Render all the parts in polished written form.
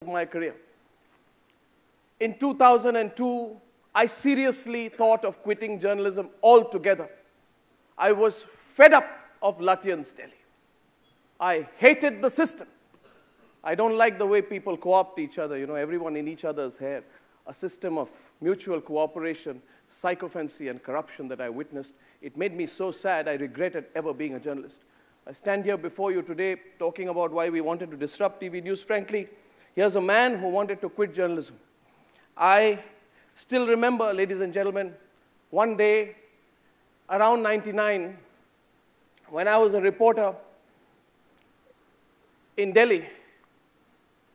my career. In 2002, I seriously thought of quitting journalism altogether. I was fed up of Lutyens Delhi. I hated the system. I don't like the way people co-opt each other, everyone in each other's hair. A system of mutual cooperation, sycophancy, and corruption that I witnessed. It made me so sad, I regretted ever being a journalist. I stand here before you today talking about why we wanted to disrupt TV news. Frankly, here's a man who wanted to quit journalism. I still remember, ladies and gentlemen, one day around 99, when I was a reporter in Delhi,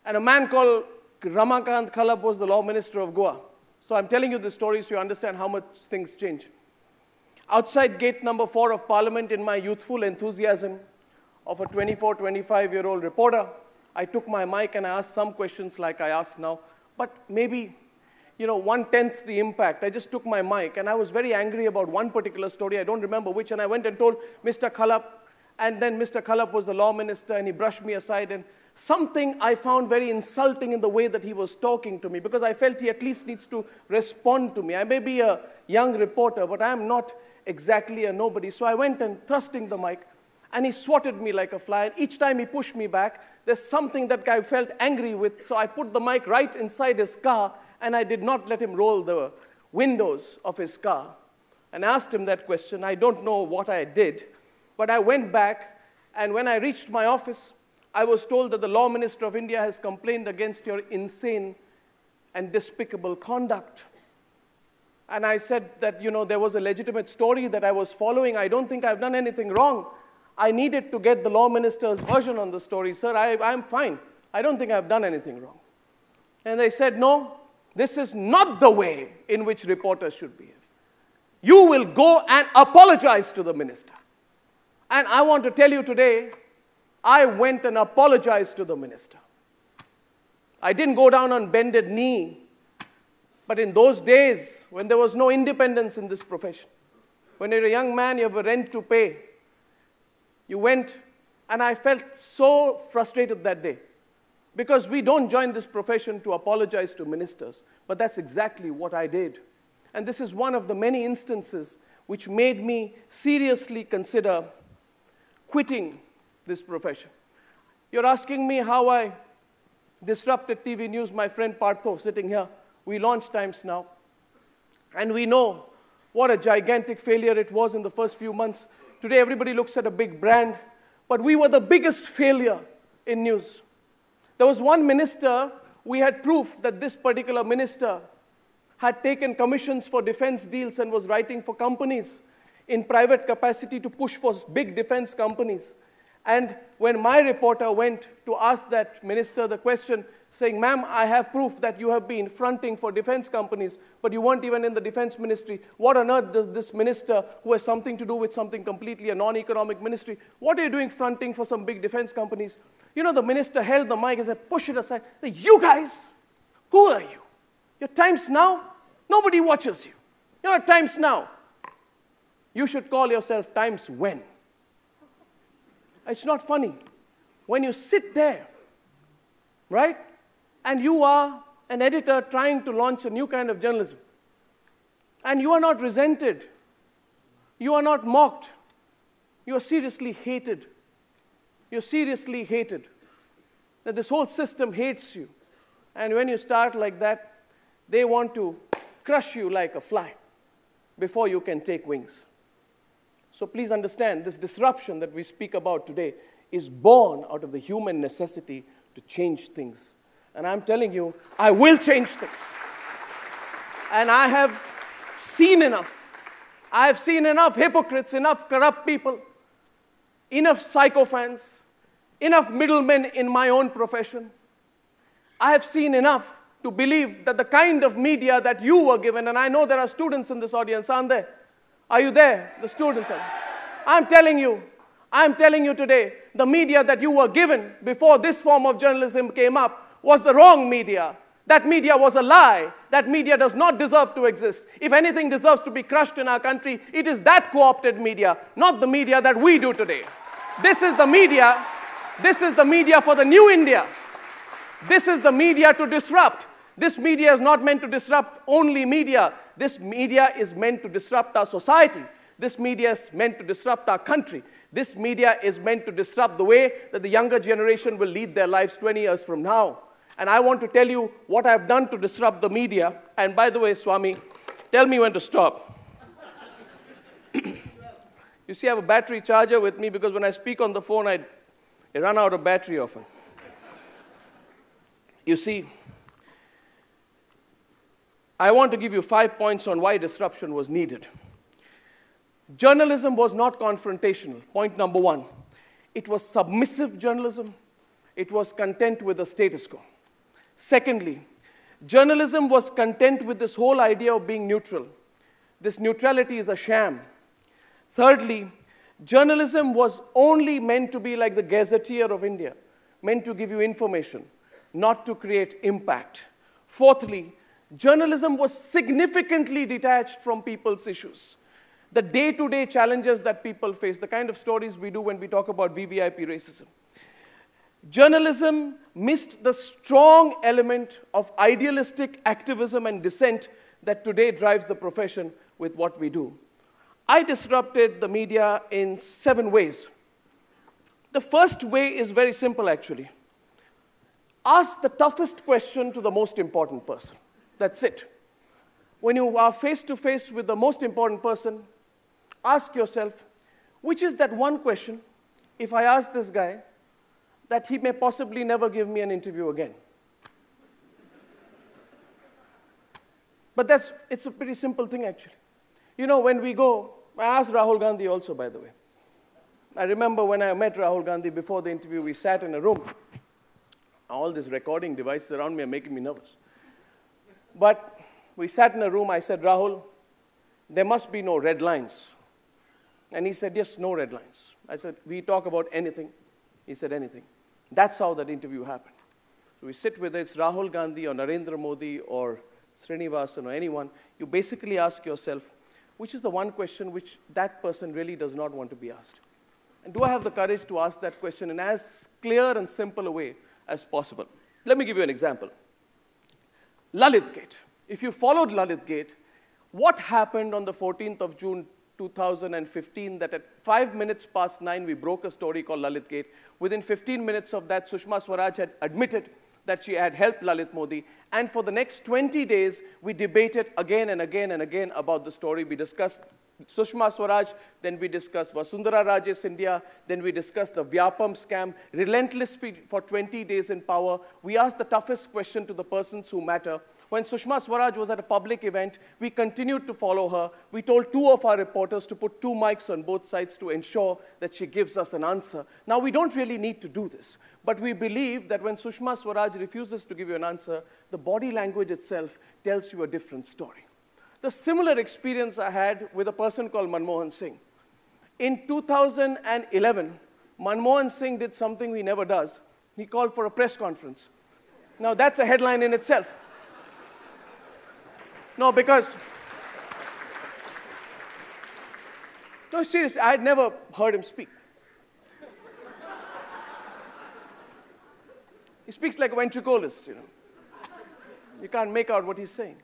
and a man called Ramakant Khalap was the law minister of Goa. So I'm telling you this story so you understand how much things change. Outside gate number 4 of Parliament, in my youthful enthusiasm of a 24, 25-year-old reporter, I took my mic and I asked some questions like I asked now, but maybe, 1/10 the impact. I just took my mic and I was very angry about one particular story, I don't remember which, and I went and told Mr. Khalap, and then Mr. Khalap was the law minister and he brushed me aside, and something I found very insulting in the way that he was talking to me, because I felt he at least needs to respond to me. I may be a young reporter, but I am not exactly a nobody. So I went and thrusting the mic, and he swatted me like a fly. And each time he pushed me back, there's something that I felt angry with, so I put the mic right inside his car, and I did not let him roll the windows of his car. And asked him that question. I don't know what I did, but I went back, and when I reached my office, I was told that the Law Minister of India has complained against your insane and despicable conduct. And I said that, there was a legitimate story that I was following. I don't think I've done anything wrong. I needed to get the Law Minister's version on the story. Sir, I'm fine. I don't think I've done anything wrong. And they said, no, this is not the way in which reporters should behave. You will go and apologize to the minister. And I want to tell you today, I went and apologized to the minister. I didn't go down on bended knee. But in those days, when there was no independence in this profession, when you're a young man, you have a rent to pay, you went, and I felt so frustrated that day. Because we don't join this profession to apologize to ministers, but that's exactly what I did. And this is one of the many instances which made me seriously consider quitting this profession. You're asking me how I disrupted TV news. My friend Partho, sitting here, we launched Times Now. And we know what a gigantic failure it was in the first few months. Today, everybody looks at a big brand, but we were the biggest failure in news. There was one minister, we had proof that this particular minister had taken commissions for defense deals and was writing for companies in private capacity to push for big defense companies. And when my reporter went to ask that minister the question, saying, ma'am, I have proof that you have been fronting for defense companies, but you weren't even in the defense ministry. What on earth does this minister, who has something to do with something completely a non-economic ministry, what are you doing fronting for some big defense companies? The minister held the mic and said, push it aside. Said, you guys, who are you? You're Times Now? Nobody watches you. You're at Times Now. You should call yourself Times When. It's not funny. When you sit there, right, and you are an editor trying to launch a new kind of journalism, and you are not resented, you are not mocked, you are seriously hated. You're seriously hated. That this whole system hates you. And when you start like that, they want to crush you like a fly before you can take wings. So please understand, this disruption that we speak about today is born out of the human necessity to change things. And I'm telling you, I will change things. And I have seen enough. I have seen enough hypocrites, enough corrupt people, enough sycophants, enough middlemen in my own profession. I have seen enough to believe that the kind of media that you were given, and I know there are students in this audience, aren't there? Are you there? The students are. I'm telling you today, the media that you were given before this form of journalism came up was the wrong media. That media was a lie. That media does not deserve to exist. If anything deserves to be crushed in our country, it is that co-opted media, not the media that we do today. This is the media for the new India. This is the media to disrupt. This media is not meant to disrupt only media. This media is meant to disrupt our society. This media is meant to disrupt our country. This media is meant to disrupt the way that the younger generation will lead their lives 20 years from now. And I want to tell you what I've done to disrupt the media. And by the way, Swami, tell me when to stop. You see, I have a battery charger with me because when I speak on the phone, I run out of battery often. You see, I want to give you 5 points on why disruption was needed. Journalism was not confrontational. Point number 1. It was submissive journalism. It was content with the status quo. Secondly, journalism was content with this whole idea of being neutral. This neutrality is a sham. Thirdly, journalism was only meant to be like the gazetteer of India, meant to give you information, not to create impact. Fourthly, journalism was significantly detached from people's issues. The day-to-day challenges that people face, the kind of stories we do when we talk about VVIP racism. Journalism missed the strong element of idealistic activism and dissent that today drives the profession with what we do. I disrupted the media in 7 ways. The first way is very simple, actually. Ask the toughest question to the most important person. That's it. When you are face-to-face with the most important person, ask yourself, which is that one question, if I ask this guy, that he may possibly never give me an interview again? But it's a pretty simple thing, actually. You know, when we go, I asked Rahul Gandhi also, by the way. I remember when I met Rahul Gandhi before the interview, we sat in a room. All these recording devices around me are making me nervous. But we sat in a room, I said, Rahul, there must be no red lines. And he said, yes, no red lines. I said, we talk about anything. He said, anything. That's how that interview happened. So we sit, whether it's Rahul Gandhi or Narendra Modi or Srinivasan or anyone, you basically ask yourself, which is the one question which that person really does not want to be asked? And do I have the courage to ask that question in as clear and simple a way as possible? Let me give you an example. Lalit Gate. If you followed Lalit Gate, what happened on the 14th of June 2015 that at 5 minutes past 9 we broke a story called Lalit Gate. Within 15 minutes of that, Sushma Swaraj had admitted that she had helped Lalit Modi. And for the next 20 days, we debated again and again and again about the story. We discussed Sushma Swaraj, then we discussed Vasundhara Raje Scindia, then we discussed the Vyapam scam, relentlessly for 20 days in power. We asked the toughest question to the persons who matter. When Sushma Swaraj was at a public event, we continued to follow her. We told 2 of our reporters to put 2 mics on both sides to ensure that she gives us an answer. Now, we don't really need to do this, but we believe that when Sushma Swaraj refuses to give you an answer, the body language itself tells you a different story. The similar experience I had with a person called Manmohan Singh. In 2011, Manmohan Singh did something he never does. He called for a press conference. Now, that's a headline in itself. No, because, no, seriously, I had never heard him speak. He speaks like a ventriloquist, you know. You can't make out what he's saying.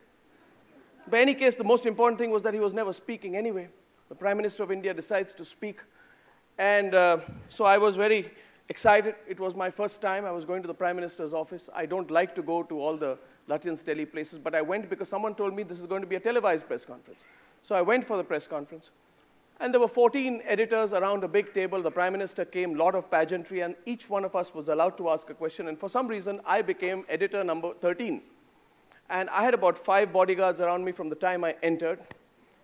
But in any case, the most important thing was that he was never speaking anyway. The Prime Minister of India decides to speak. And so I was very excited. It was my first time. I was going to the Prime Minister's office. I don't like to go to all the Lutyens Delhi places, but I went because someone told me this is going to be a televised press conference. So I went for the press conference. And there were 14 editors around a big table. The Prime Minister came, lot of pageantry, and each one of us was allowed to ask a question. And for some reason, I became editor number 13. And I had about 5 bodyguards around me from the time I entered.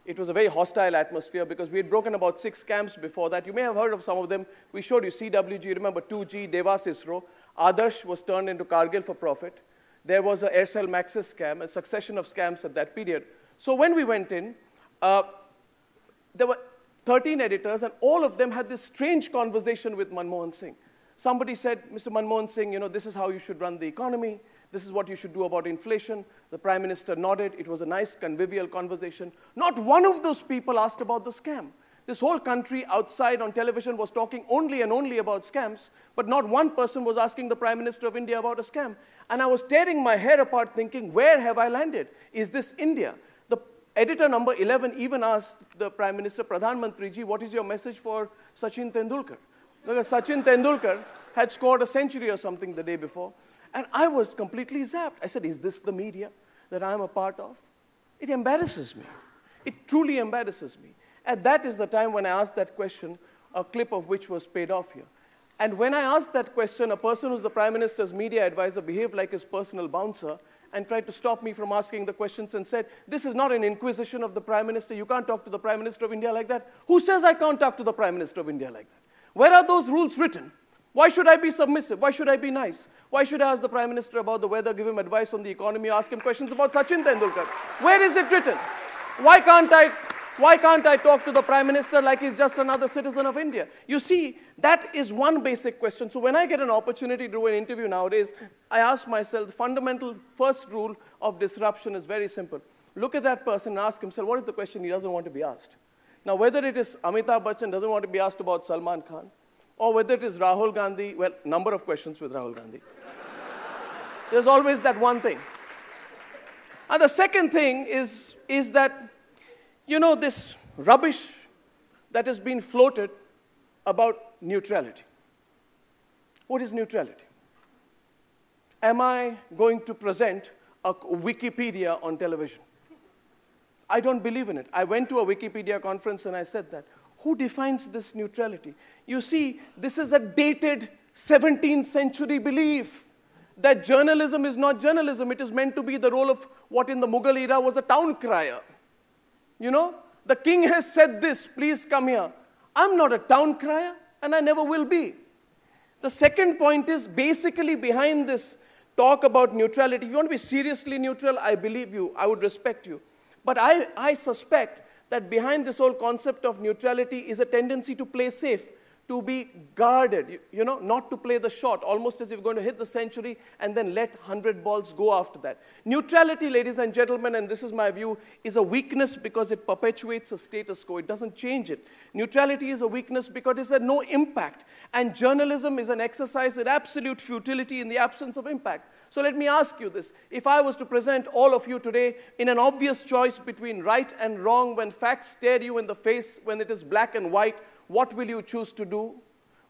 It was a very hostile atmosphere because we had broken about 6 camps before that. You may have heard of some of them. We showed you CWG, remember 2G, Devas ISRO. Adarsh was turned into Kargil for profit. There was the Aircel Maxis scam, a succession of scams at that period. So when we went in, there were 13 editors, and all of them had this strange conversation with Manmohan Singh. Somebody said, Mr. Manmohan Singh, you know, this is how you should run the economy. This is what you should do about inflation. The Prime Minister nodded. It was a nice, convivial conversation. Not one of those people asked about the scam. This whole country outside on television was talking only and only about scams, but not one person was asking the Prime Minister of India about a scam. And I was tearing my hair apart thinking, where have I landed? Is this India? The editor number 11 even asked the Prime Minister, Pradhan Mantriji, what is your message for Sachin Tendulkar? Because Sachin Tendulkar had scored a century or something the day before. And I was completely zapped. I said, is this the media that I'm a part of? It embarrasses me. It truly embarrasses me. And that is the time when I asked that question, a clip of which was paid off here. And when I asked that question, a person who's the Prime Minister's media advisor behaved like his personal bouncer and tried to stop me from asking the questions and said, this is not an inquisition of the Prime Minister. You can't talk to the Prime Minister of India like that. Who says I can't talk to the Prime Minister of India like that? Where are those rules written? Why should I be submissive? Why should I be nice? Why should I ask the Prime Minister about the weather, give him advice on the economy, ask him questions about Sachin Tendulkar? Where is it written? Why can't I talk to the Prime Minister like he's just another citizen of India? You see, that is one basic question. So when I get an opportunity to do an interview nowadays, I ask myself, the fundamental first rule of disruption is very simple. Look at that person and ask himself, what is the question he doesn't want to be asked? Now, whether it is Amitabh Bachchan doesn't want to be asked about Salman Khan, or whether it is Rahul Gandhi, well, number of questions with Rahul Gandhi. There's always that one thing. And the second thing is that, you know, this rubbish that has been floated about neutrality. What is neutrality? Am I going to present a Wikipedia on television? I don't believe in it. I went to a Wikipedia conference and I said that. Who defines this neutrality? You see, this is a dated 17th century belief that journalism is not journalism. It is meant to be the role of what in the Mughal era was a town crier. You know, the king has said this, please come here. I'm not a town crier, and I never will be. The second point is basically behind this talk about neutrality. If you want to be seriously neutral, I believe you, I would respect you. But I suspect that behind this whole concept of neutrality is a tendency to play safe, to be guarded, you know, not to play the shot, almost as if you're going to hit the century and then let 100 balls go after that. Neutrality, ladies and gentlemen, and this is my view, is a weakness because it perpetuates a status quo. It doesn't change it. Neutrality is a weakness because it has no impact. And journalism is an exercise in absolute futility in the absence of impact. So let me ask you this. If I was to present all of you today in an obvious choice between right and wrong, when facts stare you in the face, when it is black and white, what will you choose to do?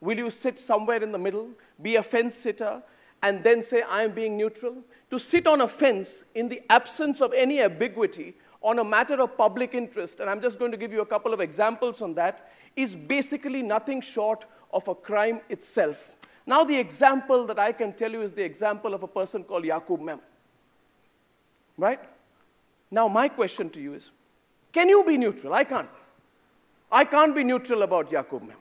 Will you sit somewhere in the middle, be a fence sitter, and then say, I am being neutral? To sit on a fence in the absence of any ambiguity on a matter of public interest, and I'm just going to give you a couple of examples on that, is basically nothing short of a crime itself. Now, the example that I can tell you is the example of a person called Yaqub Memon. Right? Now, my question to you is, can you be neutral? I can't. I can't be neutral about Yaqub Memon.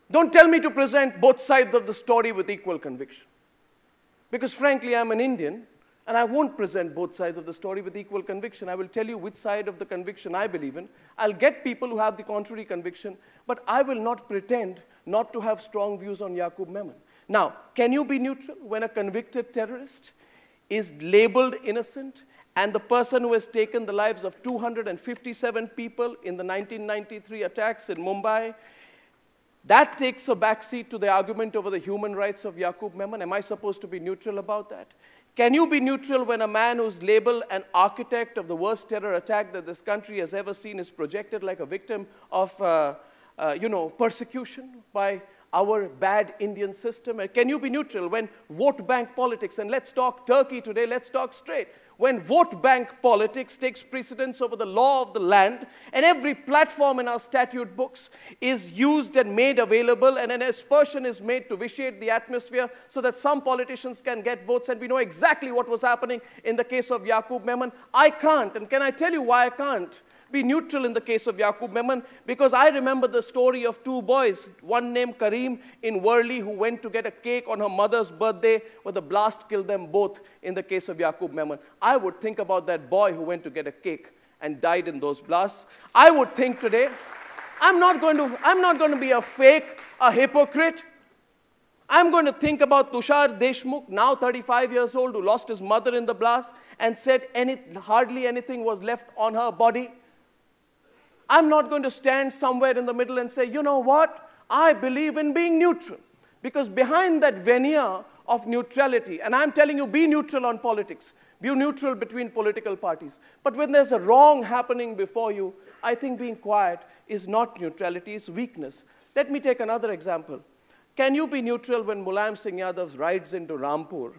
Don't tell me to present both sides of the story with equal conviction. Because frankly, I'm an Indian, and I won't present both sides of the story with equal conviction. I will tell you which side of the conviction I believe in. I'll get people who have the contrary conviction, but I will not pretend not to have strong views on Yaqub Memon. Now, can you be neutral when a convicted terrorist is labeled innocent and the person who has taken the lives of 257 people in the 1993 attacks in Mumbai, that takes a backseat to the argument over the human rights of Yaqub Memon? Am I supposed to be neutral about that? Can you be neutral when a man who's labeled an architect of the worst terror attack that this country has ever seen is projected like a victim of persecution by our bad Indian system? And can you be neutral when vote bank politics, and let's talk Turkey today, let's talk straight, when vote bank politics takes precedence over the law of the land, and every platform in our statute books is used and made available, and an aspersion is made to vitiate the atmosphere so that some politicians can get votes, and we know exactly what was happening in the case of Yaqub Memon. I can't, and can I tell you why I can't be neutral in the case of Yaqub Memon? Because I remember the story of two boys, one named Kareem in Worli, who went to get a cake on her mother's birthday, where the blast killed them both in the case of Yaqub Memon. I would think about that boy who went to get a cake and died in those blasts. I would think today, I'm not going to be a fake, a hypocrite. I'm going to think about Tushar Deshmukh, now 35 years old, who lost his mother in the blast and said hardly anything was left on her body. I'm not going to stand somewhere in the middle and say, you know what? I believe in being neutral. Because behind that veneer of neutrality, and I'm telling you, be neutral on politics. Be neutral between political parties. But when there's a wrong happening before you, I think being quiet is not neutrality, it's weakness. Let me take another example. Can you be neutral when Mulayam Singh Yadav rides into Rampur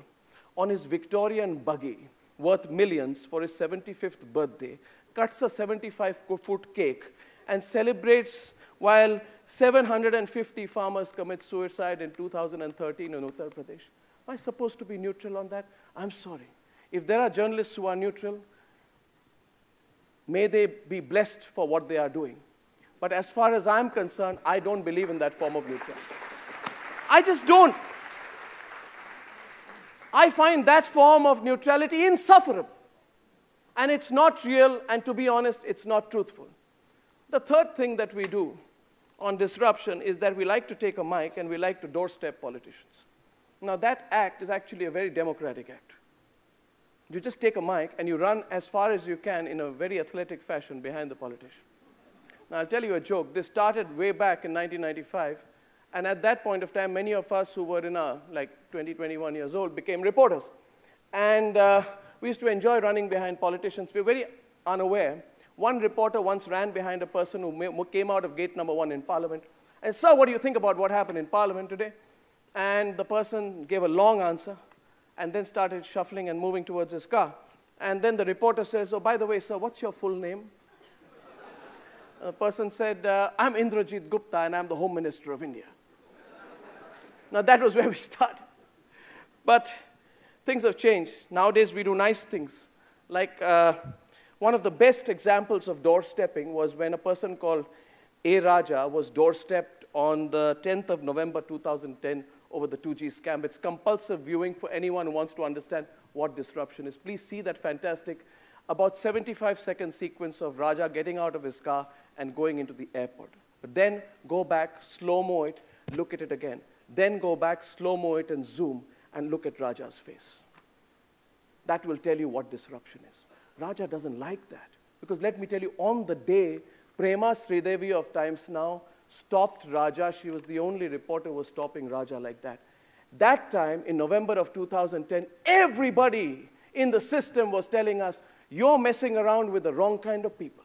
on his Victorian buggy, worth millions, for his 75th birthday, cuts a 75-foot cake, and celebrates while 750 farmers commit suicide in 2013 in Uttar Pradesh? Am I supposed to be neutral on that? I'm sorry. If there are journalists who are neutral, may they be blessed for what they are doing. But as far as I'm concerned, I don't believe in that form of neutrality. I just don't. I find that form of neutrality insufferable. And it's not real, and to be honest, it's not truthful. The third thing that we do on disruption is that we like to take a mic and we like to doorstep politicians. Now, that act is actually a very democratic act. You just take a mic and you run as far as you can in a very athletic fashion behind the politician. Now, I'll tell you a joke. This started way back in 1995, and at that point of time, many of us who were in our, 20, 21 years old became reporters. And we used to enjoy running behind politicians. We were very unaware. One reporter once ran behind a person who came out of gate number 1 in Parliament. And, sir, what do you think about what happened in Parliament today? And the person gave a long answer and then started shuffling and moving towards his car. And then the reporter says, oh, by the way, sir, what's your full name? The person said, I'm Indrajit Gupta, and I'm the Home Minister of India. Now, that was where we started. But things have changed. Nowadays, we do nice things. Like one of the best examples of doorstepping was when a person called A. Raja was doorstepped on the 10th of November 2010 over the 2G scam. It's compulsive viewing for anyone who wants to understand what disruption is. Please see that fantastic, about 75-second sequence of Raja getting out of his car and going into the airport. But then go back, slow-mo it, look at it again. Then go back, slow-mo it, and zoom, and look at Raja's face. That will tell you what disruption is. Raja doesn't like that. Because let me tell you, on the day Prema Sridevi of Times Now stopped Raja, she was the only reporter who was stopping Raja like that. That time, in November of 2010, everybody in the system was telling us, you're messing around with the wrong kind of people.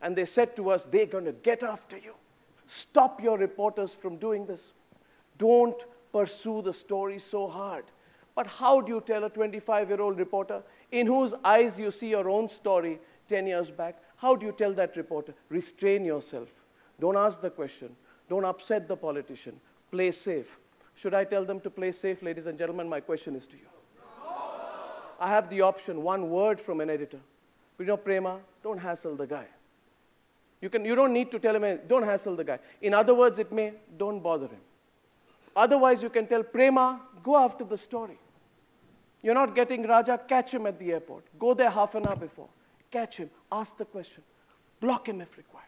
And they said to us, they're going to get after you. Stop your reporters from doing this. Don't pursue the story so hard. But how do you tell a 25-year-old reporter in whose eyes you see your own story 10 years back? How do you tell that reporter? Restrain yourself. Don't ask the question. Don't upset the politician. Play safe. Should I tell them to play safe, ladies and gentlemen? My question is to you. No. I have the option, one word from an editor. You know, Prema, don't hassle the guy. You don't need to tell him, don't hassle the guy. In other words, it may, don't bother him. Otherwise, you can tell Prema, go after the story. You're not getting Raja, catch him at the airport. Go there half an hour before. Catch him, ask the question. Block him if required.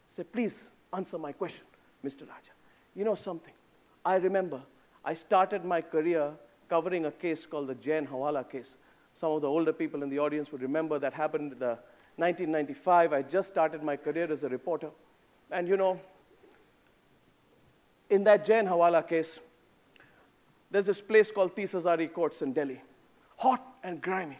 Say, please answer my question, Mr. Raja. You know something? I remember I started my career covering a case called the Jain Hawala case. Some of the older people in the audience would remember that happened in 1995. I just started my career as a reporter. And you know, in that Jain Hawala case, there's this place called Tis Hazari Courts in Delhi. Hot and grimy.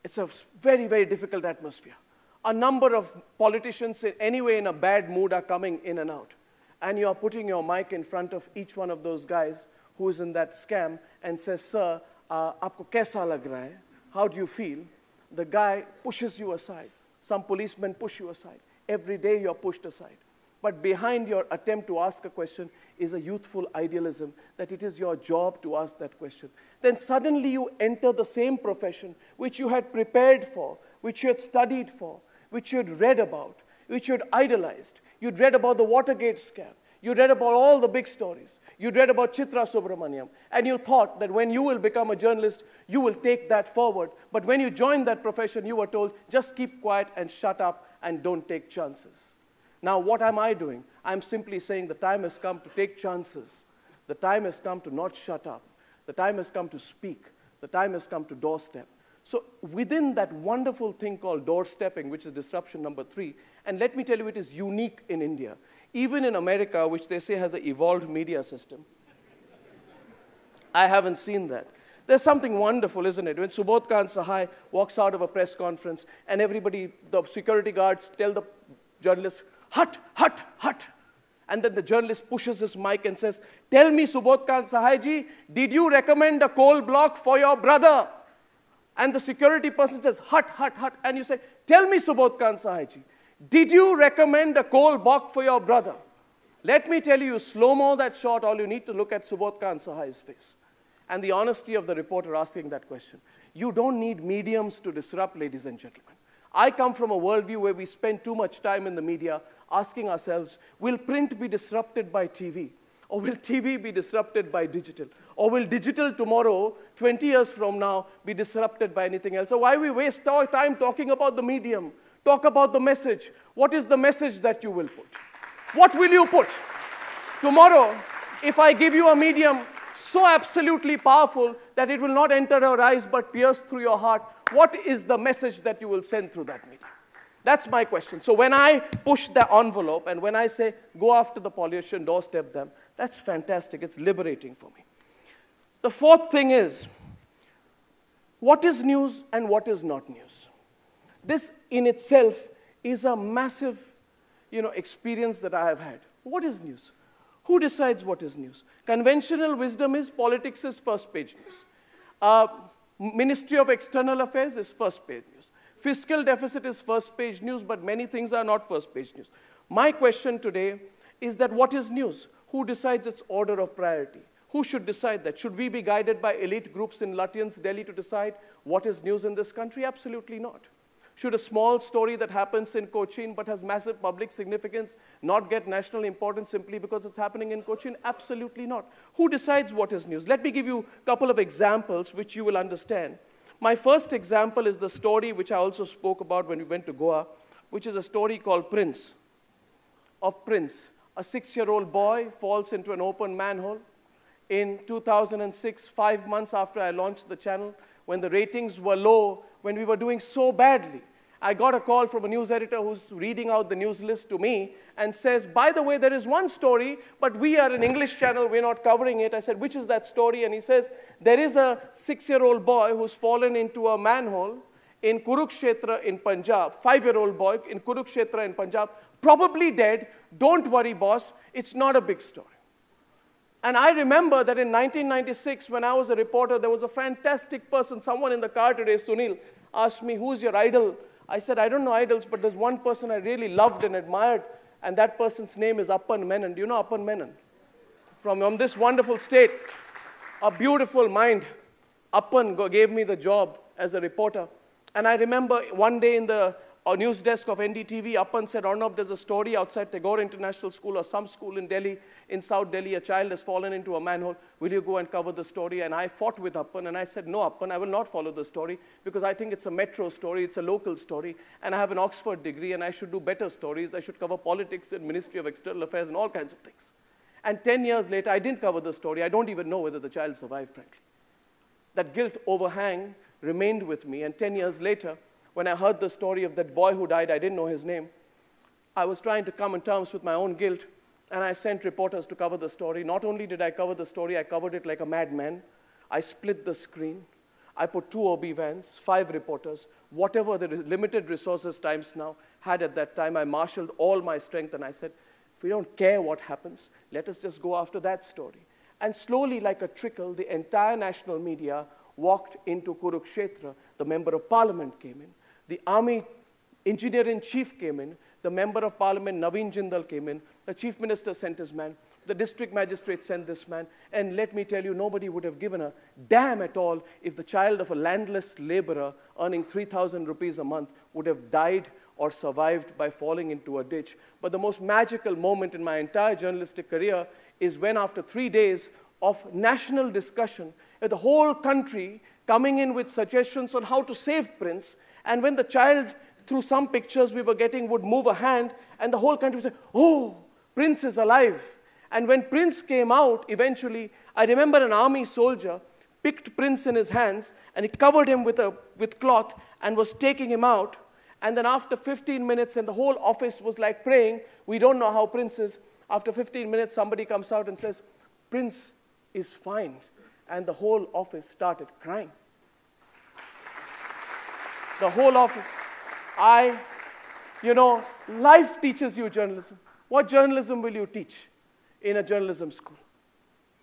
It's a very, very difficult atmosphere. A number of politicians anyway in a bad mood are coming in and out. And you are putting your mic in front of each one of those guys who is in that scam and says, sir, aapko kaisa lag raha hai? How do you feel? The guy pushes you aside. Some policemen push you aside. Every day you're pushed aside. But behind your attempt to ask a question is a youthful idealism that it is your job to ask that question. Then suddenly you enter the same profession which you had prepared for, which you had studied for, which you had read about, which you had idolized. You'd read about the Watergate scam. You'd read about all the big stories. You'd read about Chitra Subramaniam. And you thought that when you will become a journalist, you will take that forward. But when you joined that profession, you were told, just keep quiet and shut up and don't take chances. Now, what am I doing? I'm simply saying the time has come to take chances. The time has come to not shut up. The time has come to speak. The time has come to doorstep. So within that wonderful thing called doorstepping, which is disruption number 3, and let me tell you, it is unique in India. Even in America, which they say has an evolved media system, I haven't seen that. There's something wonderful, isn't it? When Subodh Kant Sahai walks out of a press conference and everybody, the security guards tell the journalist, hut, hut, hut. And then the journalist pushes his mic and says, tell me, Subodh Kant Sahai ji, did you recommend a coal block for your brother? And the security person says, hut, hut, hut. And you say, tell me, Subodh Kant Sahai ji, did you recommend a coal block for your brother? Let me tell you, slow-mo that shot, all you need to look at Subodh Kant Sahai's face. And the honesty of the reporter asking that question. You don't need mediums to disrupt, ladies and gentlemen. I come from a worldview where we spend too much time in the media asking ourselves, will print be disrupted by TV? Or will TV be disrupted by digital? Or will digital tomorrow, 20 years from now, be disrupted by anything else? So why we waste our time talking about the medium? Talk about the message. What is the message that you will put? What will you put? Tomorrow, if I give you a medium so absolutely powerful that it will not enter your eyes but pierce through your heart, what is the message that you will send through that medium? That's my question. So when I push the envelope and when I say, go after the pollution, doorstep them, that's fantastic. It's liberating for me. The fourth thing is, what is news and what is not news? This in itself is a massive, experience that I have had. What is news? Who decides what is news? Conventional wisdom is politics is first page news. Ministry of External Affairs is first page news. Fiscal deficit is first page news, but many things are not first page news. My question today is that what is news? Who decides its order of priority? Who should decide that? Should we be guided by elite groups in Lutyens, Delhi to decide what is news in this country? Absolutely not. Should a small story that happens in Cochin but has massive public significance not get national importance simply because it's happening in Cochin? Absolutely not. Who decides what is news? Let me give you a couple of examples which you will understand. My first example is the story which I also spoke about when we went to Goa, which is a story called Prince. Of Prince. A 6-year-old boy falls into an open manhole. In 2006, 5 months after I launched the channel, when the ratings were low, when we were doing so badly, I got a call from a news editor who's reading out the news list to me and says, by the way, there is one story, but we are an English channel, we're not covering it. I said, which is that story? And he says, there is a 6-year-old boy who's fallen into a manhole in Kurukshetra in Punjab, 5-year-old boy in Kurukshetra in Punjab, probably dead. Don't worry, boss, it's not a big story. And I remember that in 1996, when I was a reporter, there was a fantastic person, someone in the car today, Sunil, asked me, who's your idol? I said, I don't know idols, but there's one person I really loved and admired, and that person's name is Appan Menon. Do you know Appan Menon? From this wonderful state, a beautiful mind. Appan gave me the job as a reporter. And I remember one day in the news desk of NDTV, Appan said, Arnab, there's a story outside Tagore International School or some school in Delhi, in South Delhi, a child has fallen into a manhole. Will you go and cover the story? And I fought with Appan, and I said, no, Appan, I will not follow the story because I think it's a metro story, it's a local story, and I have an Oxford degree, and I should do better stories. I should cover politics and Ministry of External Affairs and all kinds of things. And 10 years later, I didn't cover the story. I don't even know whether the child survived, frankly. That guilt overhang remained with me, and 10 years later, when I heard the story of that boy who died, I didn't know his name. I was trying to come on terms with my own guilt, and I sent reporters to cover the story. Not only did I cover the story, I covered it like a madman. I split the screen. I put 2 OB vans, 5 reporters, whatever the limited resources Times Now had at that time. I marshaled all my strength, and I said, if we don't care what happens, let us just go after that story. And slowly, like a trickle, the entire national media walked into Kurukshetra. The member of parliament came in. The army engineer-in-chief came in. The member of parliament, Naveen Jindal, came in. The chief minister sent his man. The district magistrate sent this man. And let me tell you, nobody would have given a damn at all if the child of a landless laborer earning 3,000 rupees a month would have died or survived by falling into a ditch. But the most magical moment in my entire journalistic career is when, after 3 days of national discussion, the whole country coming in with suggestions on how to save Prince, and when the child, through some pictures we were getting, would move a hand, and the whole country would say, oh, Prince is alive. And when Prince came out, eventually, I remember an army soldier picked Prince in his hands, and he covered him with cloth and was taking him out. And then after 15 minutes, and the whole office was like praying, we don't know how Prince is. After 15 minutes, somebody comes out and says, Prince is fine. And the whole office started crying. The whole office. Life teaches you journalism. What journalism will you teach in a journalism school?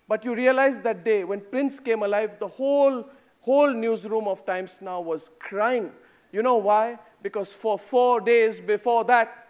But you realize that day when Prince came alive, the whole newsroom of Times Now was crying. You know why? Because for 4 days before that,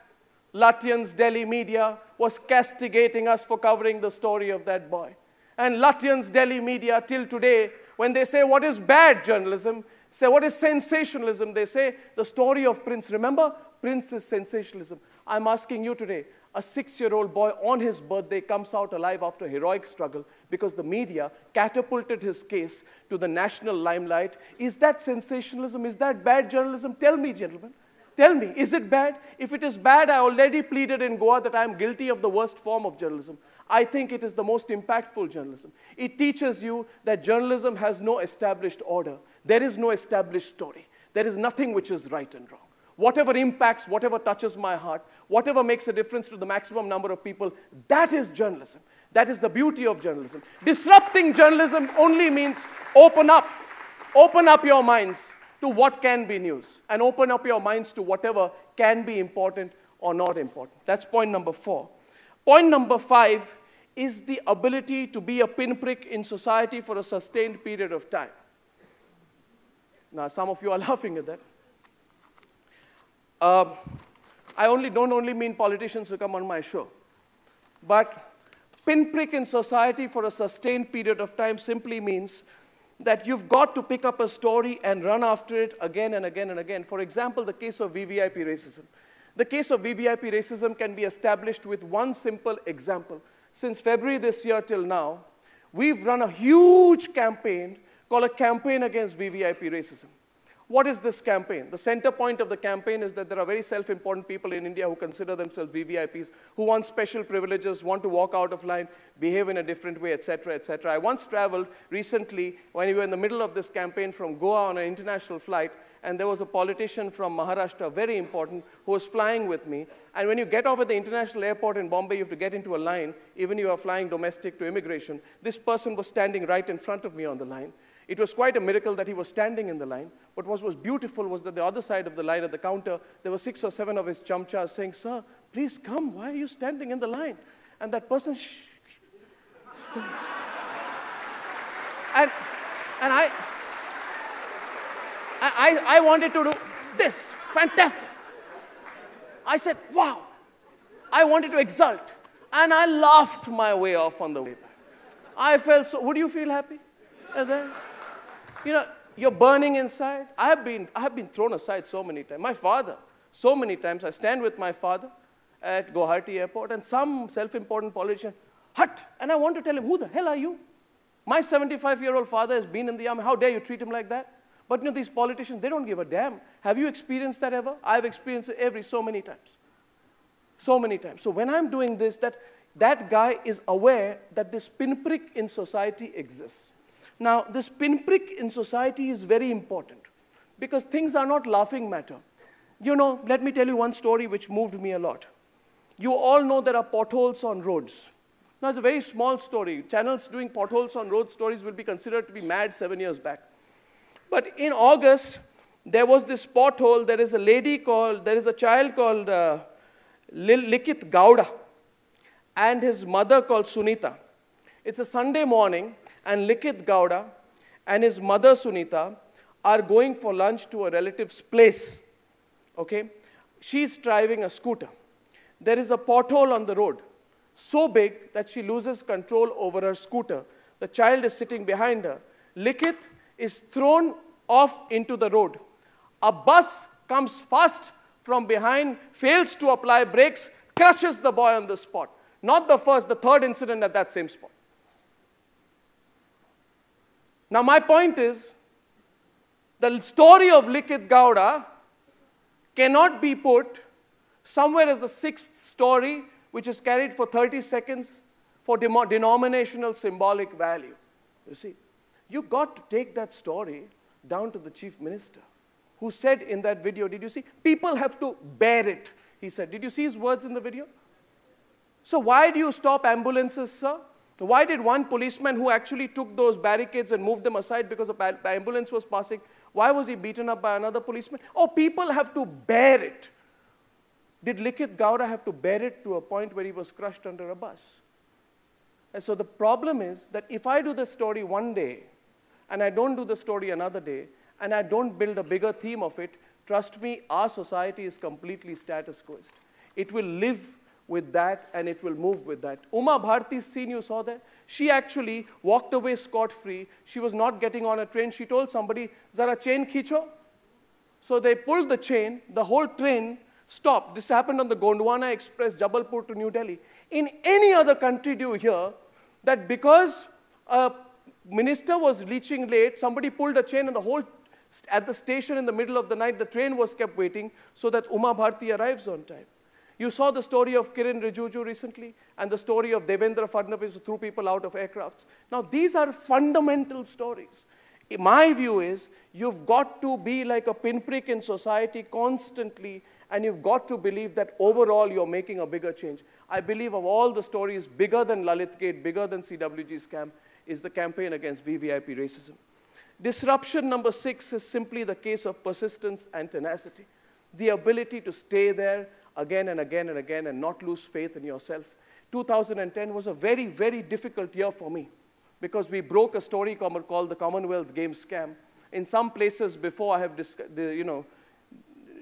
Lutyens' Delhi media was castigating us for covering the story of that boy. And Lutyens' Delhi media till today, when they say what is bad journalism, say what is sensationalism, they say the story of Prince. Remember, Prince is sensationalism. I'm asking you today, a 6-year-old boy on his birthday comes out alive after a heroic struggle because the media catapulted his case to the national limelight. Is that sensationalism? Is that bad journalism? Tell me, gentlemen. Tell me, is it bad? If it is bad, I already pleaded in Goa that I am guilty of the worst form of journalism. I think it is the most impactful journalism. It teaches you that journalism has no established order. There is no established story. There is nothing which is right and wrong. Whatever impacts, whatever touches my heart, whatever makes a difference to the maximum number of people, that is journalism. That is the beauty of journalism. Disrupting journalism only means open up. Open up your minds to what can be news, and open up your minds to whatever can be important or not important. That's point number 4. Point number 5 is the ability to be a pinprick in society for a sustained period of time. Now, some of you are laughing at that. I don't only mean politicians who come on my show, but pinprick in society for a sustained period of time simply means that you've got to pick up a story and run after it again and again and again. For example, the case of VVIP racism. The case of VVIP racism can be established with one simple example. Since February this year till now, we've run a huge campaign called a campaign against VVIP racism. What is this campaign? The center point of the campaign is that there are very self-important people in India who consider themselves VVIPs, who want special privileges, want to walk out of line, behave in a different way, etc., etc. I once traveled recently when we were in the middle of this campaign from Goa on an international flight, and there was a politician from Maharashtra, very important, who was flying with me. And when you get off at the international airport in Bombay, you have to get into a line, even if you are flying domestic to immigration. This person was standing right in front of me on the line. It was quite a miracle that he was standing in the line. But what was beautiful was that the other side of the line at the counter, there were 6 or 7 of his chamchas saying, "Sir, please come. Why are you standing in the line?" And that person, shh. And I wanted to do this. Fantastic. I said, wow. I wanted to exult. And I laughed my way off on the way back. I felt so. Would you feel happy? And then, you're burning inside. I have been thrown aside so many times. My father, so many times, I stand with my father at Guwahati airport, and some self-important politician, hut, and I want to tell him, who the hell are you? My 75-year-old father has been in the army. How dare you treat him like that? But these politicians, they don't give a damn. Have you experienced that ever? I've experienced it so many times. So many times. So when I'm doing this, that guy is aware that this pinprick in society exists. Now, this pinprick in society is very important because things are not laughing matter. Let me tell you one story which moved me a lot. You all know there are potholes on roads. Now, it's a very small story. Channels doing potholes on road stories will be considered to be mad 7 years back. But in August, there was this pothole. There is a child called Likith Gowda and his mother called Sunita. It's a Sunday morning, and Likith Gowda and his mother Sunita are going for lunch to a relative's place. Okay? She's driving a scooter. There is a pothole on the road, so big that she loses control over her scooter. The child is sitting behind her. Likith is thrown off into the road. A bus comes fast from behind, fails to apply brakes, crushes the boy on the spot. Not the first, the third incident at that same spot. Now, my point is, the story of Likith Gowda cannot be put somewhere as the 6th story, which is carried for 30 seconds for denominational symbolic value. You see, You got to take that story down to the chief minister, who said in that video, did you see? People have to bear it, he said. Did you see his words in the video? So why do you stop ambulances, sir? Why did one policeman who actually took those barricades and moved them aside because the ambulance was passing, why was he beaten up by another policeman? Oh, people have to bear it. Did Likith Gowda have to bear it to a point where he was crushed under a bus? And so the problem is that if I do the story one day, and I don't do the story another day, and I don't build a bigger theme of it, trust me, our society is completely status quoist. It will live with that, and it will move with that. Uma Bharti's scene you saw there, she actually walked away scot-free. She was not getting on a train. She told somebody, "Zara chain khicho." So they pulled the chain. The whole train stopped. This happened on the Gondwana Express, Jabalpur to New Delhi. In any other country do you hear that because a minister was reaching late, somebody pulled a chain and the whole, at the station in the middle of the night, the train was kept waiting so that Uma Bharti arrives on time. You saw the story of Kiran Rijiju recently and the story of Devendra Fadnavis who threw people out of aircrafts. Now, these are fundamental stories. My view is you've got to be like a pinprick in society constantly, and you've got to believe that overall you're making a bigger change. I believe of all the stories, bigger than Lalit Gate, bigger than CWG scam, is the campaign against VVIP racism. Disruption number 6 is simply the case of persistence and tenacity. The ability to stay there again and again and again and not lose faith in yourself. 2010 was a very, very difficult year for me because we broke a story called the Commonwealth Games scam. In some places before I have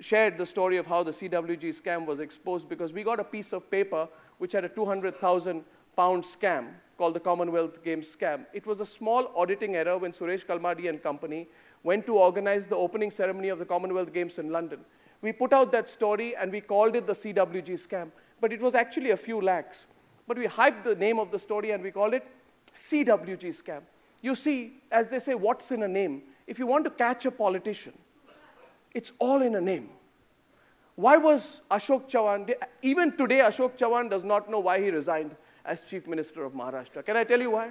shared the story of how the CWG scam was exposed because we got a piece of paper which had a 200,000 pound scam called the Commonwealth Games scam. It was a small auditing error when Suresh Kalmadi and company went to organize the opening ceremony of the Commonwealth Games in London. We put out that story and we called it the CWG scam, but it was actually a few lakhs. But we hyped the name of the story and we called it CWG scam. You see, as they say, what's in a name? If you want to catch a politician, it's all in a name. Why was Ashok Chavan, even today Ashok Chavan does not know why he resigned as Chief Minister of Maharashtra. Can I tell you why?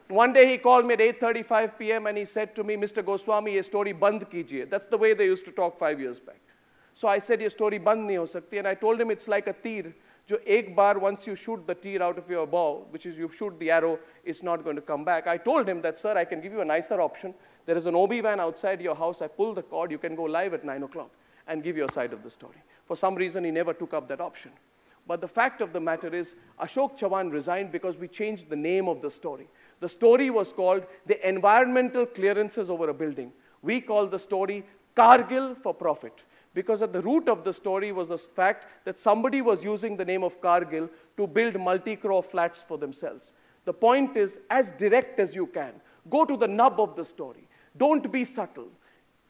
One day he called me at 8:35 p.m. and he said to me, "Mr. Goswami, ye story band kijiye." That's the way they used to talk 5 years back. So I said, "Ye story band nahi ho sakti." And I told him it's like a teer. Jo ek bar, once you shoot the teer out of your bow, which is you shoot the arrow, it's not going to come back. I told him that, "Sir, I can give you a nicer option. There is an OB van outside your house. I pull the cord. You can go live at 9 o'clock and give your side of the story." For some reason, he never took up that option. But the fact of the matter is, Ashok Chavan resigned because we changed the name of the story. The story was called the environmental clearances over a building. We called the story Kargil for profit. Because at the root of the story was the fact that somebody was using the name of Kargil to build multi-crore flats for themselves. The point is, as direct as you can, go to the nub of the story. Don't be subtle.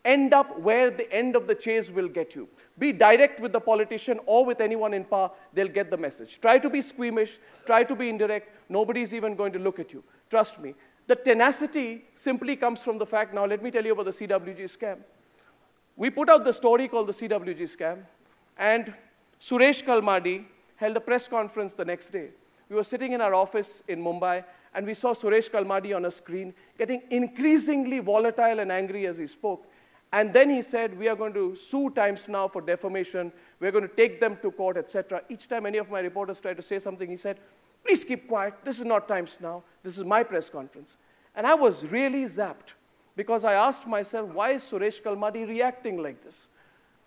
End up where the end of the chase will get you. Be direct with the politician or with anyone in power, they'll get the message. Try to be squeamish, try to be indirect, nobody's even going to look at you. Trust me. The tenacity simply comes from the fact, now let me tell you about the CWG scam. We put out the story called the CWG scam, and Suresh Kalmadi held a press conference the next day. We were sitting in our office in Mumbai, and we saw Suresh Kalmadi on a screen getting increasingly volatile and angry as he spoke. And then he said, "We are going to sue Times Now for defamation. We're going to take them to court, etc." Each time any of my reporters tried to say something, he said, "Please keep quiet. This is not Times Now. This is my press conference." And I was really zapped because I asked myself, why is Suresh Kalmadi reacting like this?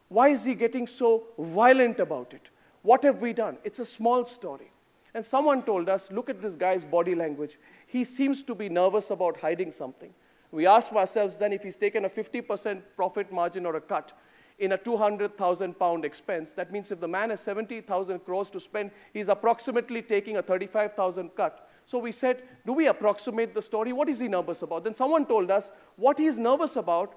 Why is he getting so violent about it? What have we done? It's a small story. And someone told us, look at this guy's body language. He seems to be nervous about hiding something. We asked ourselves then, if he's taken a 50% profit margin or a cut in a 200,000 pound expense, that means if the man has 70,000 crores to spend, he's approximately taking a 35,000 cut. So we said, do we approximate the story? What is he nervous about? Then someone told us, what he's nervous about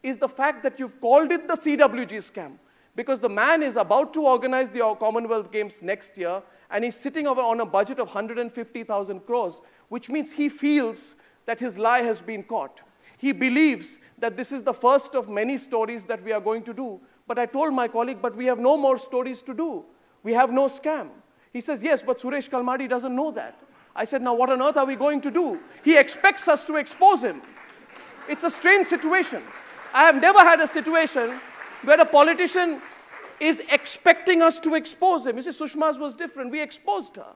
is the fact that you've called it the CWG scam. Because the man is about to organize the Commonwealth Games next year, and he's sitting on a budget of 150,000 crores, which means he feels that his lie has been caught. He believes that this is the first of many stories that we are going to do. But I told my colleague, but we have no more stories to do. We have no scam. He says, yes, but Suresh Kalmadi doesn't know that. I said, now what on earth are we going to do? He expects us to expose him. It's a strange situation. I have never had a situation where a politician is expecting us to expose him. You see, Sushma's was different. We exposed her.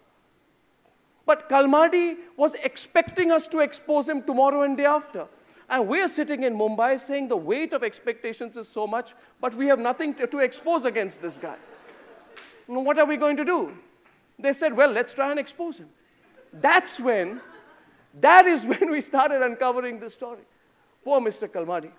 But Kalmadi was expecting us to expose him tomorrow and day after. And we're sitting in Mumbai saying the weight of expectations is so much, but we have nothing to expose against this guy. Now, what are we going to do? They said, well, let's try and expose him. That is when we started uncovering this story. Poor Mr. Kalmadi.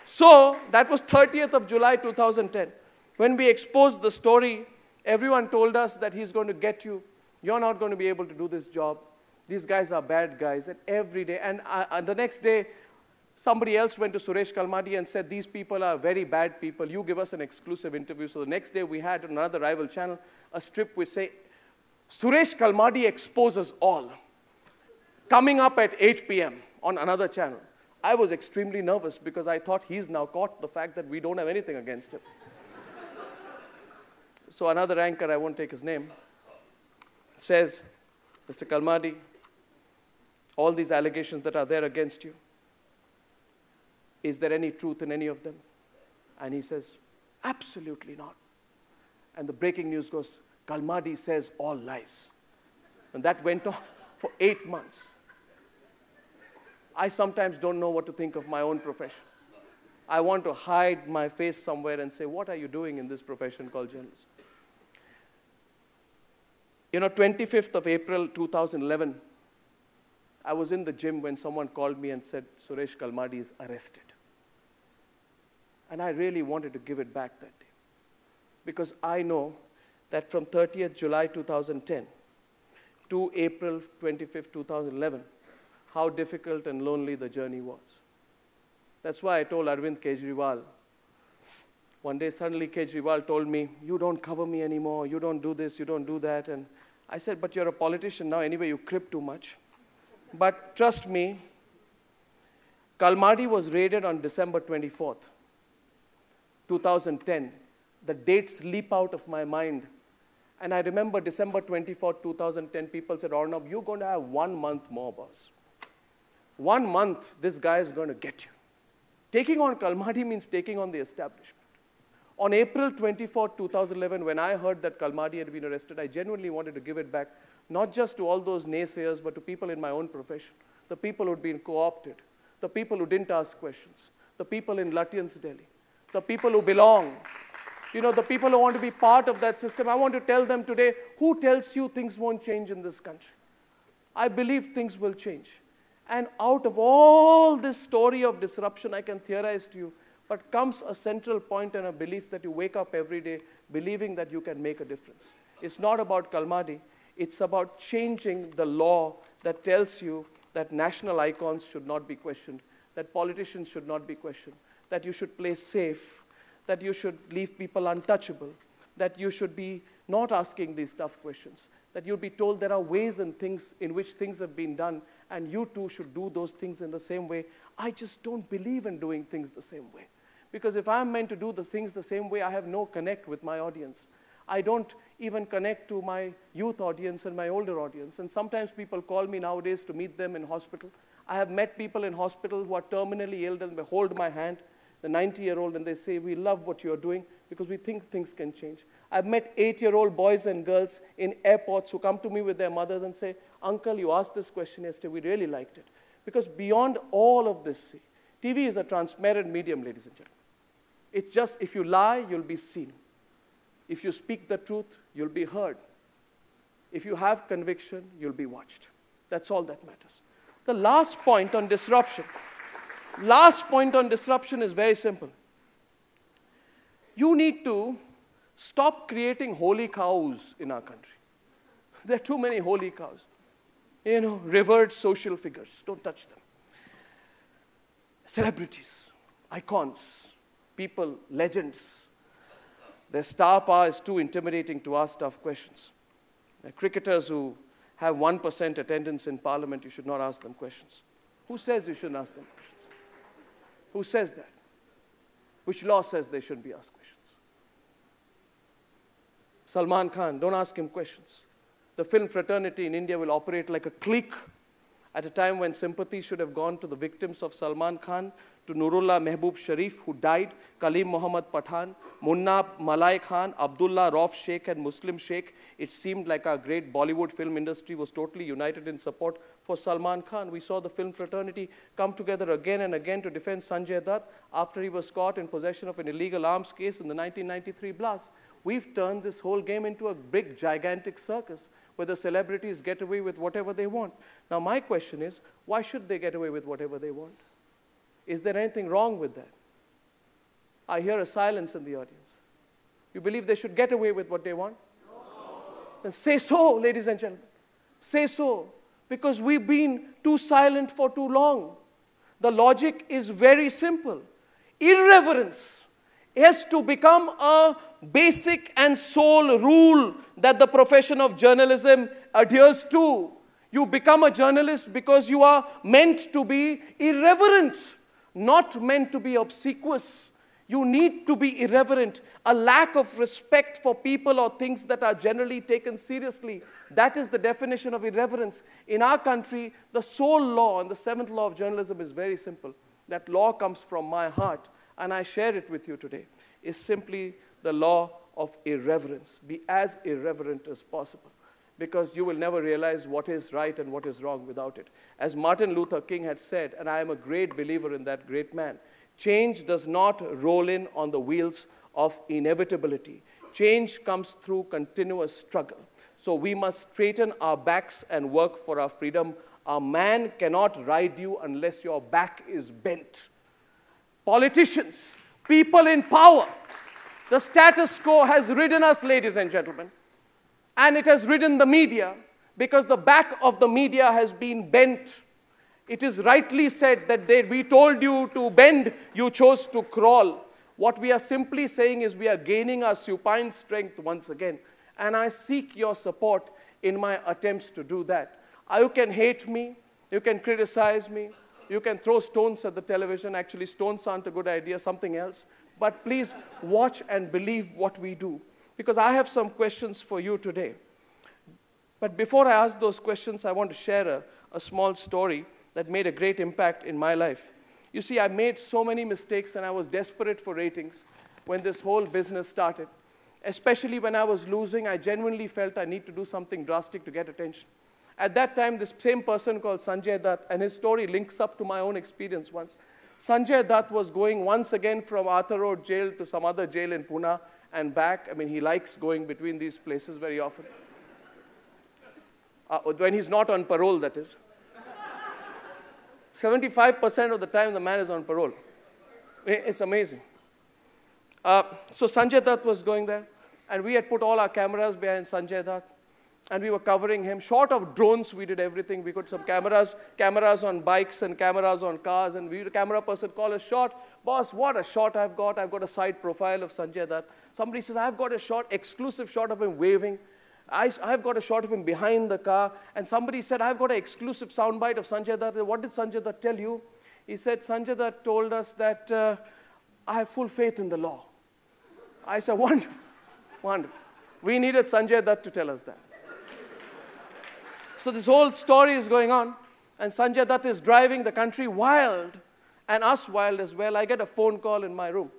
So, that was 30th of July 2010. When we exposed the story, everyone told us that he's going to get you. You're not going to be able to do this job. These guys are bad guys. And every day, and the next day, somebody else went to Suresh Kalmadi and said, these people are very bad people. You give us an exclusive interview. So the next day, we had on another rival channel a strip which say, Suresh Kalmadi exposes all. Coming up at 8 p.m. on another channel. I was extremely nervous because I thought he's now caught the fact that we don't have anything against him. So another anchor, I won't take his name, says, Mr. Kalmadi, all these allegations that are there against you, is there any truth in any of them? And he says, absolutely not. And the breaking news goes, Kalmadi says all lies. And that went on for 8 months. I sometimes don't know what to think of my own profession. I want to hide my face somewhere and say, what are you doing in this profession called journalism? You know, 25th of April 2011, I was in the gym when someone called me and said, Suresh Kalmadi is arrested. And I really wanted to give it back that day. Because I know that from 30th July 2010 to April 25th, 2011, how difficult and lonely the journey was. That's why I told Arvind Kejriwal. One day, suddenly Kejriwal told me, you don't cover me anymore, you don't do this, you don't do that. And I said, but you're a politician now, anyway, you crib too much. But trust me, Kalmadi was raided on December 24th, 2010. The dates leap out of my mind. And I remember December 24th, 2010, people said, Arnab, you're going to have 1 month more, boss. 1 month, this guy is going to get you. Taking on Kalmadi means taking on the establishment. On April 24, 2011, when I heard that Kalmadi had been arrested, I genuinely wanted to give it back, not just to all those naysayers, but to people in my own profession, the people who had been co-opted, the people who didn't ask questions, the people in Lutyens, Delhi, the people who belong, you know, the people who want to be part of that system. I want to tell them today, who tells you things won't change in this country? I believe things will change. And out of all this story of disruption, I can theorize to you, but comes a central point and a belief that you wake up every day believing that you can make a difference. It's not about Kalmadi. It's about changing the law that tells you that national icons should not be questioned, that politicians should not be questioned, that you should play safe, that you should leave people untouchable, that you should be not asking these tough questions, that you'll be told there are ways and things in which things have been done, and you too should do those things in the same way. I just don't believe in doing things the same way. Because if I'm meant to do the things the same way, I have no connect with my audience. I don't even connect to my youth audience and my older audience. And sometimes people call me nowadays to meet them in hospital. I have met people in hospital who are terminally ill and they hold my hand, the 90-year-old, and they say, we love what you're doing because we think things can change. I've met 8-year-old boys and girls in airports who come to me with their mothers and say, Uncle, you asked this question yesterday, we really liked it. Because beyond all of this, see, TV is a transparent medium, ladies and gentlemen. It's just, if you lie, you'll be seen. If you speak the truth, you'll be heard. If you have conviction, you'll be watched. That's all that matters. The last point on disruption is very simple. You need to stop creating holy cows in our country. There are too many holy cows. You know, revered social figures. Don't touch them. Celebrities, icons, people, legends. Their star power is too intimidating to ask tough questions. Cricketers who have 1% attendance in parliament, you should not ask them questions. Who says you shouldn't ask them questions? Who says that? Which law says they shouldn't be asked questions? Salman Khan, don't ask him questions. The film fraternity in India will operate like a clique at a time when sympathy should have gone to the victims of Salman Khan, to Nurullah Mehboob Sharif, who died, Kaleem Mohammad Pathan, Munna Malai Khan, Abdullah Rauf Sheikh, and Muslim Sheikh. It seemed like our great Bollywood film industry was totally united in support for Salman Khan. We saw the film fraternity come together again and again to defend Sanjay Dutt after he was caught in possession of an illegal arms case in the 1993 blast. We've turned this whole game into a big, gigantic circus where the celebrities get away with whatever they want. Now, my question is, why should they get away with whatever they want? Is there anything wrong with that? I hear a silence in the audience. You believe they should get away with what they want? No. Then say so, ladies and gentlemen. Say so, because we've been too silent for too long. The logic is very simple. Irreverence has to become a basic and sole rule that the profession of journalism adheres to. You become a journalist because you are meant to be irreverent, not meant to be obsequious. You need to be irreverent. A lack of respect for people or things that are generally taken seriously. That is the definition of irreverence. In our country, the sole law and the seventh law of journalism is very simple. That law comes from my heart, and I share it with you today. Is simply the law of irreverence. Be as irreverent as possible, because you will never realize what is right and what is wrong without it. As Martin Luther King had said, and I am a great believer in that great man, change does not roll in on the wheels of inevitability. Change comes through continuous struggle. So we must straighten our backs and work for our freedom. A man cannot ride you unless your back is bent. Politicians, people in power, the status quo has ridden us, ladies and gentlemen. And it has ridden the media because the back of the media has been bent. It is rightly said that we told you to bend, you chose to crawl. What we are simply saying is we are gaining our supine strength once again. And I seek your support in my attempts to do that. You can hate me, you can criticize me, you can throw stones at the television. Actually, stones aren't a good idea, something else. But please watch and believe what we do, because I have some questions for you today. But before I ask those questions, I want to share a small story that made a great impact in my life. You see, I made so many mistakes, and I was desperate for ratings when this whole business started. Especially when I was losing, I genuinely felt I need to do something drastic to get attention. At that time, this same person called Sanjay Dutt, and his story links up to my own experience once. Sanjay Dutt was going once again from Arthur Road jail to some other jail in Pune and back. I mean, he likes going between these places very often. When he's not on parole, that is. 75% of the time, the man is on parole. It's amazing. So Sanjay Dutt was going there, and we had put all our cameras behind Sanjay Dutt, and we were covering him. Short of drones, we did everything. We got some cameras on bikes and cameras on cars, and the camera person called a shot. Boss, what a shot I've got. I've got a side profile of Sanjay Dutt. Somebody says, I've got a shot, exclusive shot of him waving. I've got a shot of him behind the car. And somebody said, I've got an exclusive soundbite of Sanjay Dutt. What did Sanjay Dutt tell you? He said, Sanjay Dutt told us that I have full faith in the law. I said, wonderful, wonderful. We needed Sanjay Dutt to tell us that. So this whole story is going on, and Sanjay Dutt is driving the country wild, and us wild as well. I get a phone call in my room,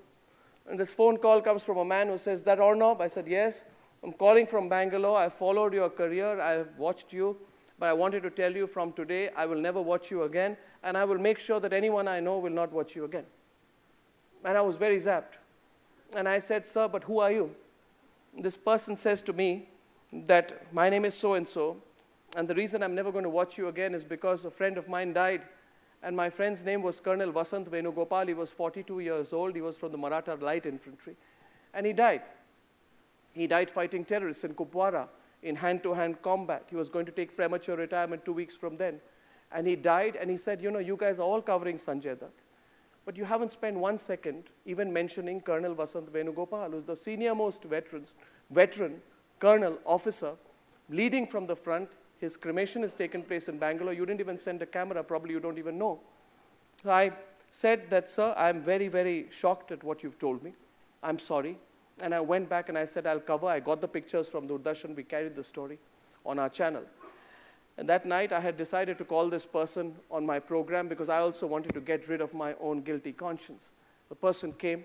and this phone call comes from a man who says, that Arnab? I said, yes. I'm calling from Bangalore. I followed your career. I have watched you, but I wanted to tell you from today, I will never watch you again, and I will make sure that anyone I know will not watch you again. And I was very zapped. And I said, sir, but who are you? This person says to me that my name is so-and-so, and the reason I'm never going to watch you again is because a friend of mine died, and my friend's name was Colonel Vasant Venugopal. He was 42 years old. He was from the Maratha Light Infantry, and he died. He died fighting terrorists in Kupwara in hand-to-hand combat. He was going to take premature retirement 2 weeks from then. And he died, and he said, you know, you guys are all covering Sanjay Dutt, but you haven't spent 1 second even mentioning Colonel Vasant Venugopal, who's the senior-most veteran colonel officer leading from the front. His cremation has taken place in Bangalore. You didn't even send a camera. Probably you don't even know. So I said that, sir, I'm very, very shocked at what you've told me. I'm sorry. And I went back and I said, I'll cover. I got the pictures from Doordarshan. We carried the story on our channel. And that night, I had decided to call this person on my program because I also wanted to get rid of my own guilty conscience. The person came.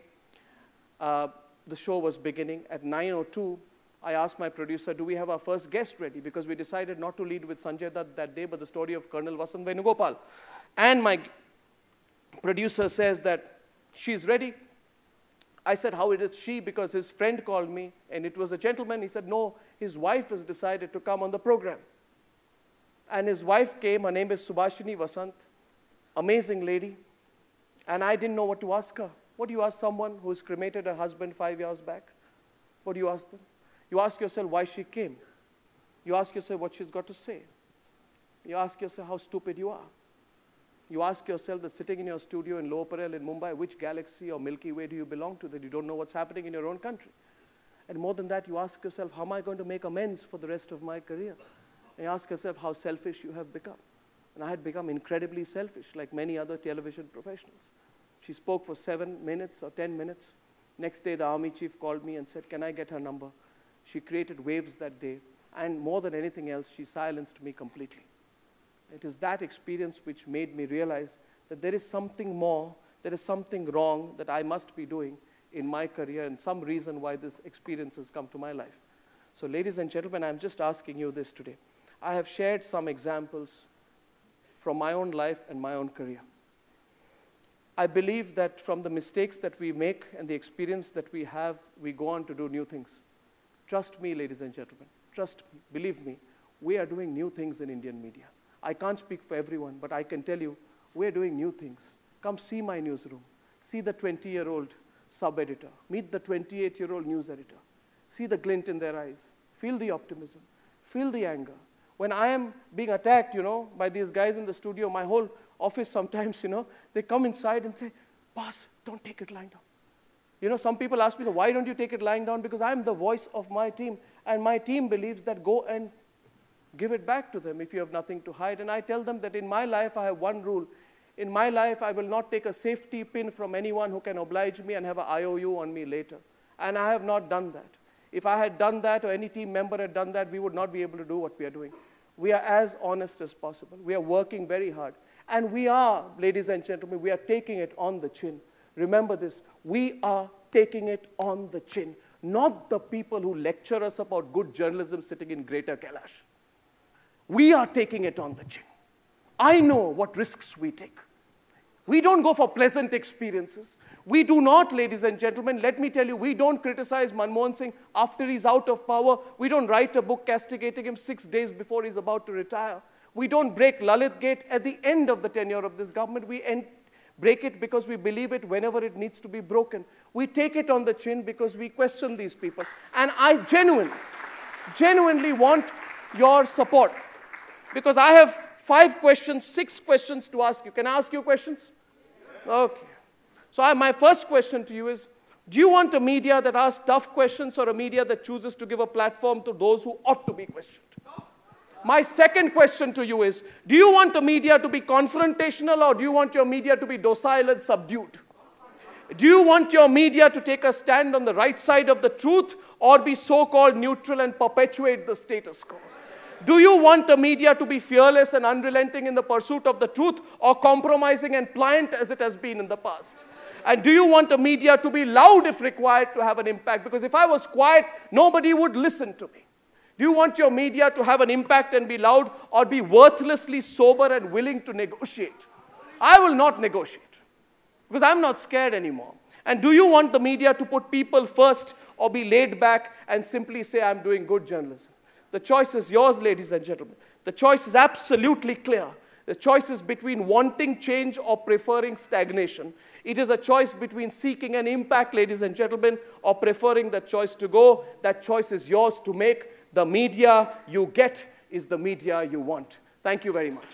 The show was beginning. At 9:02, I asked my producer, do we have our first guest ready? Because we decided not to lead with Sanjay Dutt that day, but the story of Colonel Vasant Venugopal. And my producer says that she's ready. I said, how is she? Because his friend called me, and it was a gentleman. He said, no, his wife has decided to come on the program. And his wife came. Her name is Subhashini Vasant, amazing lady. And I didn't know what to ask her. What do you ask someone who's cremated her husband 5 years back? What do you ask them? You ask yourself why she came. You ask yourself what she's got to say. You ask yourself how stupid you are. You ask yourself that sitting in your studio in Lower Parel in Mumbai, which galaxy or Milky Way do you belong to that you don't know what's happening in your own country? And more than that, you ask yourself, how am I going to make amends for the rest of my career? And you ask yourself how selfish you have become. And I had become incredibly selfish, like many other television professionals. She spoke for 7 minutes or 10 minutes. Next day, the army chief called me and said, can I get her number? She created waves that day. And more than anything else, she silenced me completely. It is that experience which made me realize that there is something more, there is something wrong that I must be doing in my career and some reason why this experience has come to my life. So ladies and gentlemen, I'm just asking you this today. I have shared some examples from my own life and my own career. I believe that from the mistakes that we make and the experience that we have, we go on to do new things. Trust me, ladies and gentlemen. Trust me. Believe me. We are doing new things in Indian media. I can't speak for everyone, but I can tell you, we're doing new things. Come see my newsroom. See the 20-year-old sub-editor. Meet the 28-year-old news editor. See the glint in their eyes. Feel the optimism. Feel the anger. When I am being attacked, by these guys in the studio, my whole office sometimes, they come inside and say, boss, don't take it lying down. Some people ask me, why don't you take it lying down? Because I'm the voice of my team, and my team believes that go and give it back to them if you have nothing to hide. And I tell them that in my life, I have one rule. In my life, I will not take a safety pin from anyone who can oblige me and have an IOU on me later. And I have not done that. If I had done that or any team member had done that, we would not be able to do what we are doing. We are as honest as possible. We are working very hard. And we are, ladies and gentlemen, we are taking it on the chin. Remember this, we are taking it on the chin, not the people who lecture us about good journalism sitting in Greater Kailash. We are taking it on the chin. I know what risks we take. We don't go for pleasant experiences. We do not, ladies and gentlemen, let me tell you, we don't criticize Manmohan Singh after he's out of power. We don't write a book castigating him 6 days before he's about to retire. We don't break Lalit Gate at the end of the tenure of this government. We break it because we believe it whenever it needs to be broken. We take it on the chin because we question these people. And I genuinely want your support. Because I have 5 questions, 6 questions to ask you. Can I ask you questions? Okay. So my first question to you is, do you want a media that asks tough questions or a media that chooses to give a platform to those who ought to be questioned? My second question to you is, do you want a media to be confrontational or do you want your media to be docile and subdued? Do you want your media to take a stand on the right side of the truth or be so-called neutral and perpetuate the status quo? Do you want a media to be fearless and unrelenting in the pursuit of the truth or compromising and pliant as it has been in the past? And do you want a media to be loud if required to have an impact? Because if I was quiet, nobody would listen to me. Do you want your media to have an impact and be loud or be worthlessly sober and willing to negotiate? I will not negotiate because I'm not scared anymore. And do you want the media to put people first or be laid back and simply say, I'm doing good journalism? The choice is yours, ladies and gentlemen. The choice is absolutely clear. The choice is between wanting change or preferring stagnation. It is a choice between seeking an impact, ladies and gentlemen, or preferring that choice to go. That choice is yours to make. The media you get is the media you want. Thank you very much.